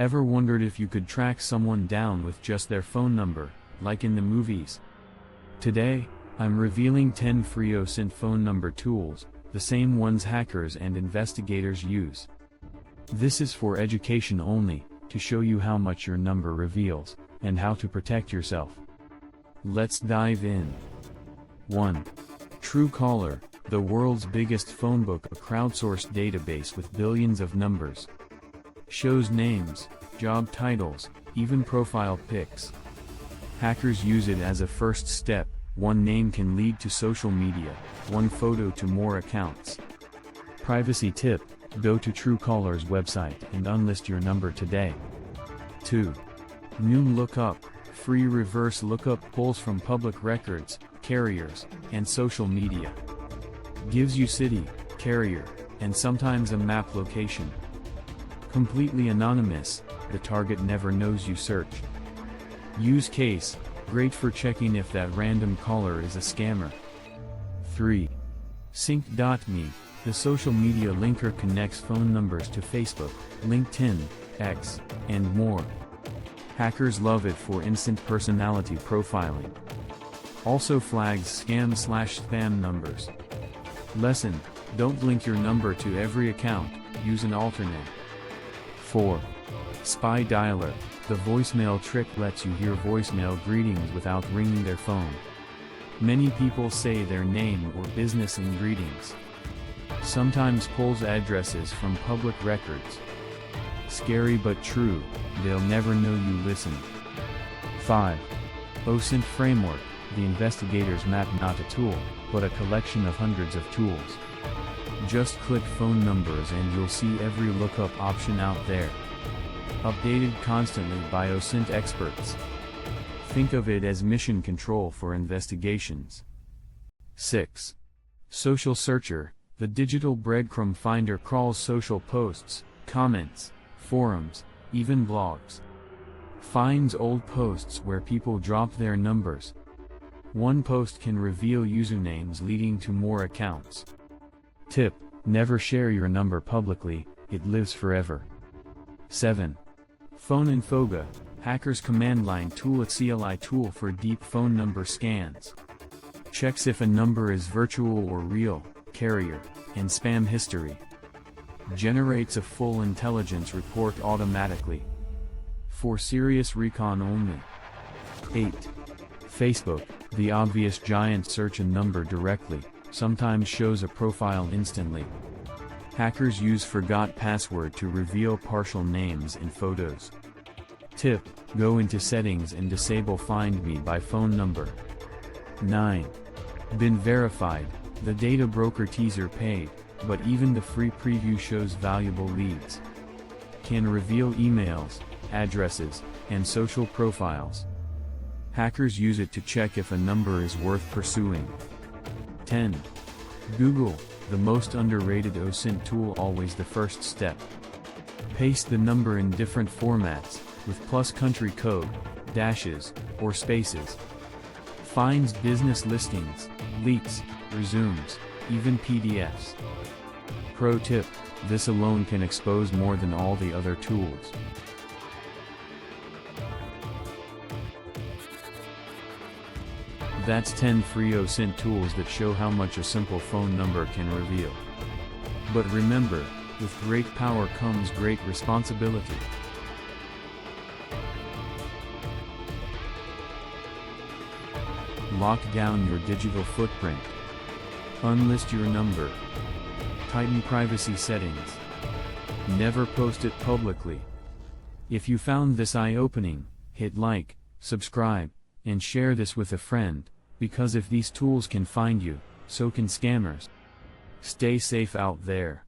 Ever wondered if you could track someone down with just their phone number, like in the movies? Today, I'm revealing 10 free OSINT phone number tools, the same ones hackers and investigators use. This is for education only, to show you how much your number reveals, and how to protect yourself. Let's dive in. 1. TrueCaller, the world's biggest phonebook, a crowdsourced database with billions of numbers. Shows names, job titles, even profile pics. Hackers use it as a first step. One name can lead to social media, one photo to more accounts. Privacy tip: go to TrueCaller's website and unlist your number today. 2. NumLookup, free reverse lookup pulls from public records, carriers, and social media. Gives you city, carrier, and sometimes a map location. Completely anonymous, the target never knows you searched. Use case: great for checking if that random caller is a scammer. 3. Sync.me, the social media linker connects phone numbers to Facebook, LinkedIn, X, and more. Hackers love it for instant personality profiling. Also flags scam/spam numbers. Lesson: don't link your number to every account, use an alternate. 4. SpyDialer, the voicemail trick lets you hear voicemail greetings without ringing their phone. Many people say their name or business in greetings. Sometimes pulls addresses from public records. Scary but true, they'll never know you listen. 5. OSINT framework, the investigator's map, not a tool, but a collection of hundreds of tools. Just click phone numbers and you'll see every lookup option out there. Updated constantly by OSINT experts. Think of it as mission control for investigations. 6. Social Searcher, the digital breadcrumb finder, crawls social posts, comments, forums, even blogs. Finds old posts where people drop their numbers. One post can reveal usernames leading to more accounts. Tip: never share your number publicly, it lives forever. 7. Phoneinfoga, hackers command line tool, a CLI tool for deep phone number scans. Checks if a number is virtual or real, carrier, and spam history. Generates a full intelligence report automatically. For serious recon only. 8. Facebook, the obvious giant, search a number directly, sometimes shows a profile instantly. Hackers use forgot password to reveal partial names and photos. Tip: go into settings and disable Find Me by phone number. 9. Been verified, the data broker teaser paid, but even the free preview shows valuable leads. Can reveal emails, addresses, and social profiles. Hackers use it to check if a number is worth pursuing. 10. Google, the most underrated OSINT tool, always the first step. Paste the number in different formats, with plus country code, dashes, or spaces. Finds business listings, leaks, resumes, even PDFs. Pro tip: this alone can expose more than all the other tools. That's 10 free OSINT tools that show how much a simple phone number can reveal. But remember, with great power comes great responsibility. Lock down your digital footprint. Unlist your number. Tighten privacy settings. Never post it publicly. If you found this eye-opening, hit like, subscribe, and share this with a friend, because if these tools can find you, so can scammers. Stay safe out there.